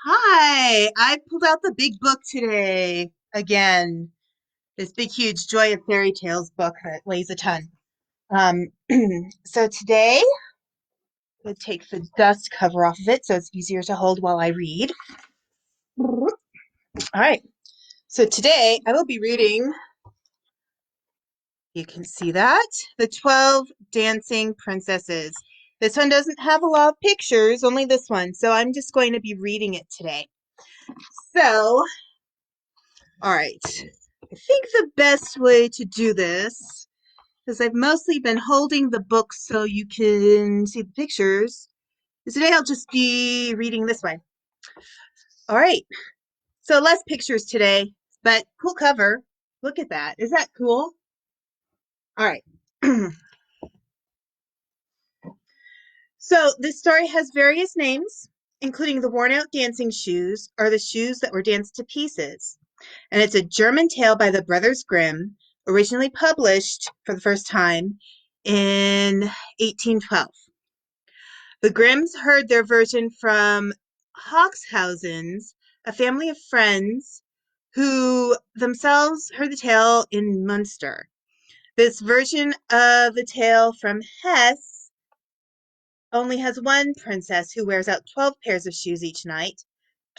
Hi, I pulled out the big book today again. This big, huge Joy of Fairy Tales book that weighs a ton. Um, so today, I'm going to take the dust cover off of it so it's easier to hold while I read. All right, so today I will be reading, you can see that, The 12 Dancing Princesses. This one doesn't have a lot of pictures, only this one, so I'm just going to be reading it today. So, all right. I think the best way to do this, because I've mostly been holding the book so you can see the pictures, is today I'll just be reading this way. All right. So less pictures today, but cool cover. Look at that. Is that cool? All right. So this story has various names, including the worn out dancing shoes or the shoes that were danced to pieces. And it's a German tale by the Brothers Grimm, originally published for the first time in 1812. The Grimms heard their version from Hoxhausens, a family of friends who themselves heard the tale in Munster. This version of the tale from Hesse only has one princess who wears out 12 pairs of shoes each night.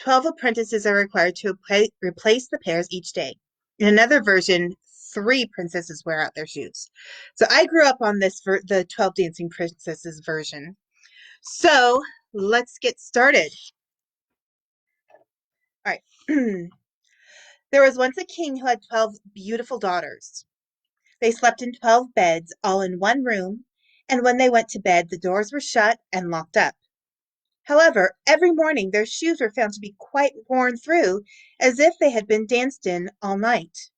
12 apprentices are required to replace the pairs each day. In another version, 3 princesses wear out their shoes. So I grew up on the 12 Dancing Princesses version. So let's get started. All right. There was once a king who had 12 beautiful daughters. They slept in 12 beds, all in one room, and when they went to bed, the doors were shut and locked up. However, every morning their shoes were found to be quite worn through, as if they had been danced in all night.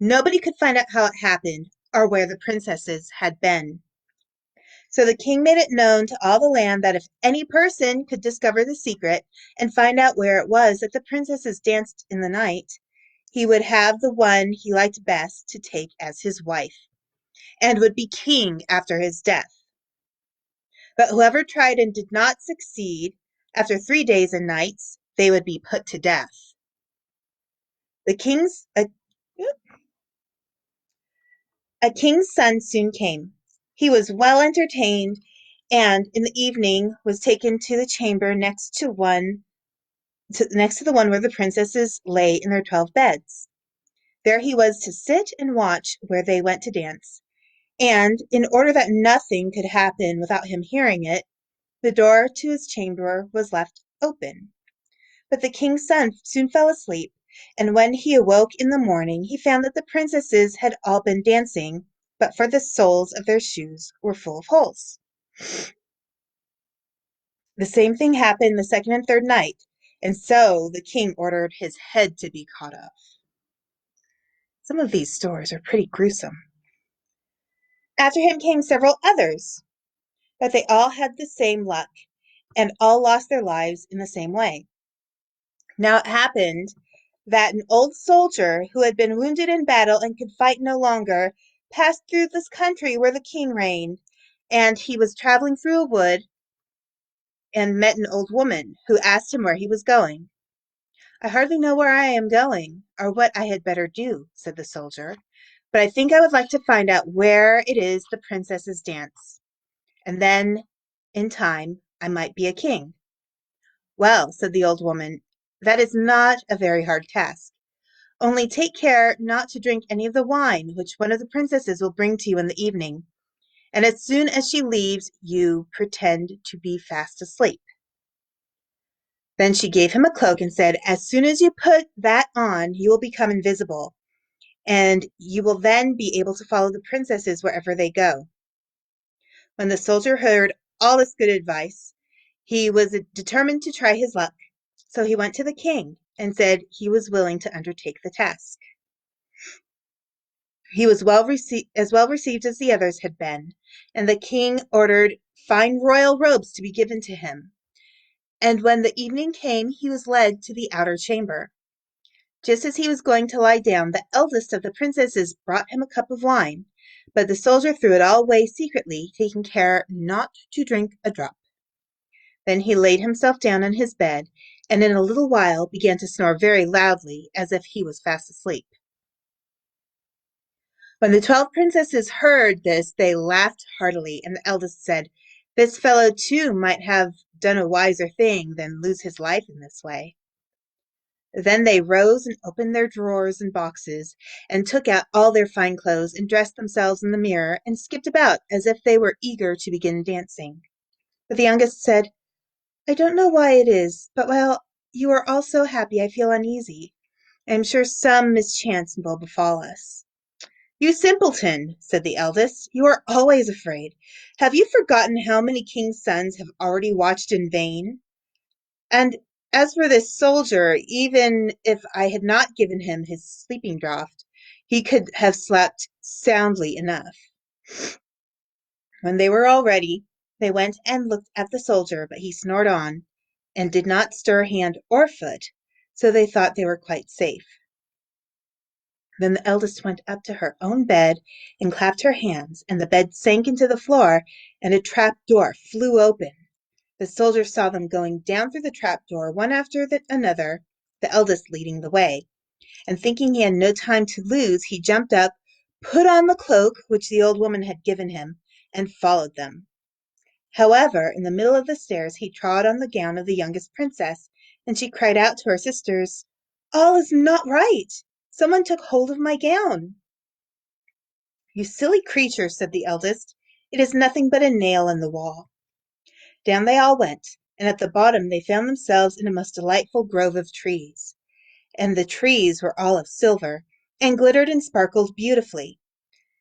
Nobody could find out how it happened or where the princesses had been. So the king made it known to all the land that if any person could discover the secret and find out where it was that the princesses danced in the night, he would have the one he liked best to take as his wife, and would be king after his death. But whoever tried and did not succeed, after 3 days and nights, they would be put to death. The king's A king's son soon came. He was well entertained, and in the evening was taken to the chamber next to the one where the princesses lay in their 12 beds. There he was to sit and watch where they went to dance, and in order that nothing could happen without him hearing it, the door to his chamber was left open. But the king's son soon fell asleep, and when he awoke in the morning he found that the princesses had all been dancing, but for the soles of their shoes were full of holes. The same thing happened the second and third night, and so the king ordered his head to be cut off. Some of these stories are pretty gruesome. After him came several others, but they all had the same luck, and all lost their lives in the same way. Now it happened that an old soldier who had been wounded in battle and could fight no longer passed through this country where the king reigned, and he was traveling through a wood and met an old woman who asked him where he was going. "I hardly know where I am going, or what I had better do," said the soldier, "but I think I would like to find out where it is the princesses dance, and then, in time, I might be a king." "Well," said the old woman, "that is not a very hard task. Only take care not to drink any of the wine which one of the princesses will bring to you in the evening, and as soon as she leaves you pretend to be fast asleep." Then she gave him a cloak and said, "As soon as you put that on, you will become invisible, and you will then be able to follow the princesses wherever they go." When the soldier heard all this good advice, he was determined to try his luck. So he went to the king and said he was willing to undertake the task. He was as well received as the others had been, and the king ordered fine royal robes to be given to him. And when the evening came, he was led to the outer chamber. Just as he was going to lie down, the eldest of the princesses brought him a cup of wine, but the soldier threw it all away secretly, taking care not to drink a drop. Then he laid himself down on his bed, and in a little while began to snore very loudly, as if he was fast asleep. When the 12 princesses heard this, they laughed heartily, and the eldest said, "This fellow too might have done a wiser thing than lose his life in this way." Then they rose and opened their drawers and boxes, and took out all their fine clothes, and dressed themselves in the mirror, and skipped about as if they were eager to begin dancing. But the youngest said, "I don't know why it is, but while you are all so happy, I feel uneasy. I am sure some mischance will befall us." "You simpleton," said the eldest, "you are always afraid. Have you forgotten how many kings' sons have already watched in vain? And as for this soldier, even if I had not given him his sleeping draught, he could have slept soundly enough." When they were all ready, they went and looked at the soldier, but he snored on, and did not stir hand or foot, so they thought they were quite safe. Then the eldest went up to her own bed and clapped her hands, and the bed sank into the floor, and a trap door flew open. The soldier saw them going down through the trap door, one after another, the eldest leading the way, and thinking he had no time to lose, he jumped up, put on the cloak which the old woman had given him, and followed them. However, in the middle of the stairs he trod on the gown of the youngest princess, and she cried out to her sisters, "All is not right! Someone took hold of my gown." "You silly creature," said the eldest, "it is nothing but a nail in the wall." Down they all went, and at the bottom they found themselves in a most delightful grove of trees, and the trees were all of silver, and glittered and sparkled beautifully.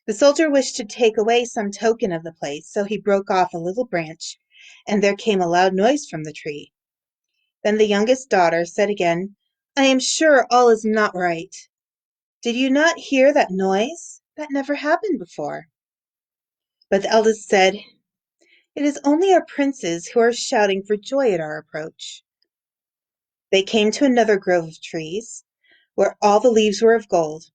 The soldier wished to take away some token of the place, so he broke off a little branch, and there came a loud noise from the tree. Then the youngest daughter said again, "I am sure all is not right. Did you not hear that noise? That never happened before." But the eldest said, "It is only our princes who are shouting for joy at our approach." They came to another grove of trees, where all the leaves were of gold,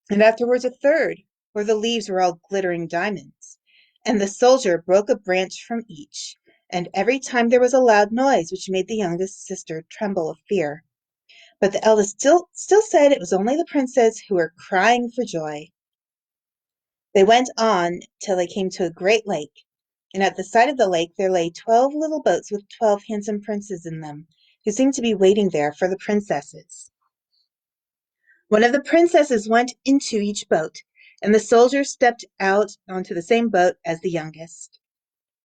and afterwards a third, where the leaves were all glittering diamonds. And the soldier broke a branch from each, and every time there was a loud noise which made the youngest sister tremble with fear. But the eldest still said it was only the princes who were crying for joy. They went on till they came to a great lake, and at the side of the lake there lay 12 little boats with 12 handsome princes in them, who seemed to be waiting there for the princesses. One of the princesses went into each boat, and the soldier stepped out onto the same boat as the youngest.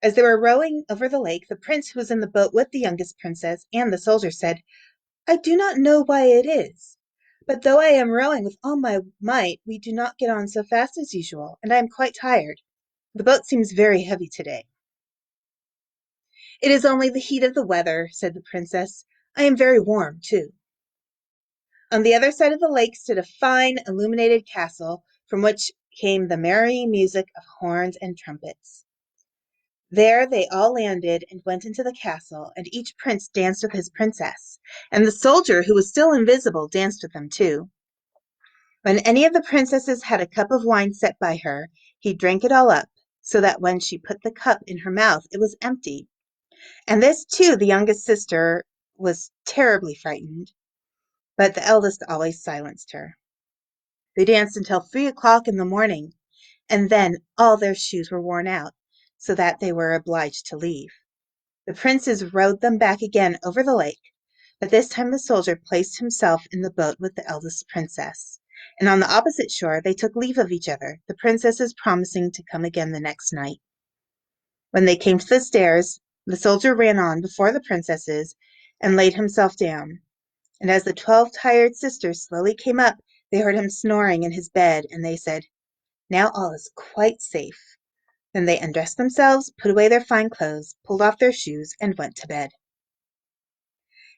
As they were rowing over the lake, the prince who was in the boat with the youngest princess and the soldier said, "I do not know why it is, but though I am rowing with all my might, we do not get on so fast as usual, and I am quite tired. The boat seems very heavy today." "It is only the heat of the weather," said the princess. "I am very warm, too." On the other side of the lake stood a fine, illuminated castle, from which came the merry music of horns and trumpets. There they all landed and went into the castle, and each prince danced with his princess, and the soldier, who was still invisible, danced with them too. When any of the princesses had a cup of wine set by her, he drank it all up, so that when she put the cup in her mouth it was empty. And this too the youngest sister was terribly frightened, but the eldest always silenced her. They danced until 3 o'clock in the morning, and then all their shoes were worn out, so that they were obliged to leave. The princes rowed them back again over the lake, but this time the soldier placed himself in the boat with the eldest princess, and on the opposite shore they took leave of each other, the princesses promising to come again the next night. When they came to the stairs, the soldier ran on before the princesses and laid himself down, and as the 12 tired sisters slowly came up, they heard him snoring in his bed, and they said, "Now all is quite safe." Then they undressed themselves, put away their fine clothes, pulled off their shoes, and went to bed.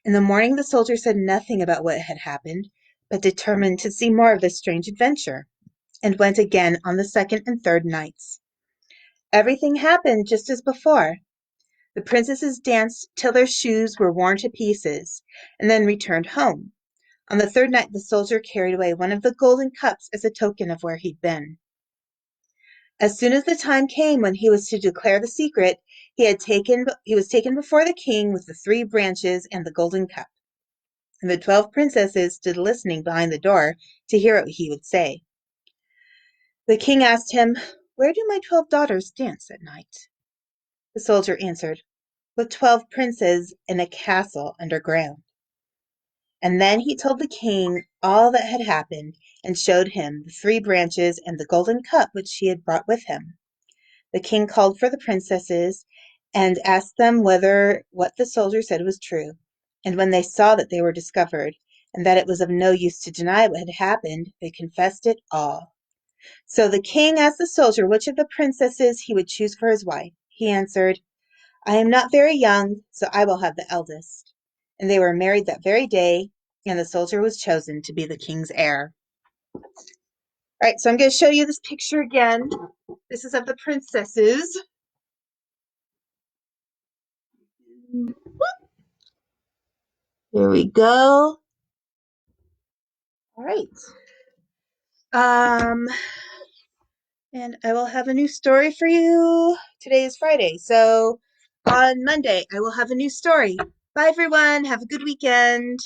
In the morning the soldier said nothing about what had happened, but determined to see more of this strange adventure, and went again on the second and third nights. Everything happened just as before. The princesses danced till their shoes were worn to pieces, and then returned home. On the third night the soldier carried away one of the golden cups as a token of where he'd been. As soon as the time came when he was to declare the secret, He was taken before the king with the 3 branches and the golden cup. And the 12 princesses stood listening behind the door to hear what he would say. The king asked him, "Where do my 12 daughters dance at night?" The soldier answered, "With 12 princes in a castle underground." And then he told the king all that had happened and showed him the 3 branches and the golden cup which he had brought with him. The king called for the princesses and asked them whether what the soldier said was true. And when they saw that they were discovered, and that it was of no use to deny what had happened, they confessed it all. So the king asked the soldier which of the princesses he would choose for his wife. He answered, "I am not very young, so I will have the eldest." And they were married that very day, and the soldier was chosen to be the king's heir. All right, so I'm going to show you this picture again. This is of the princesses. There we go. All right. And I will have a new story for you. Today is Friday, so on Monday I will have a new story. Bye, everyone. Have a good weekend.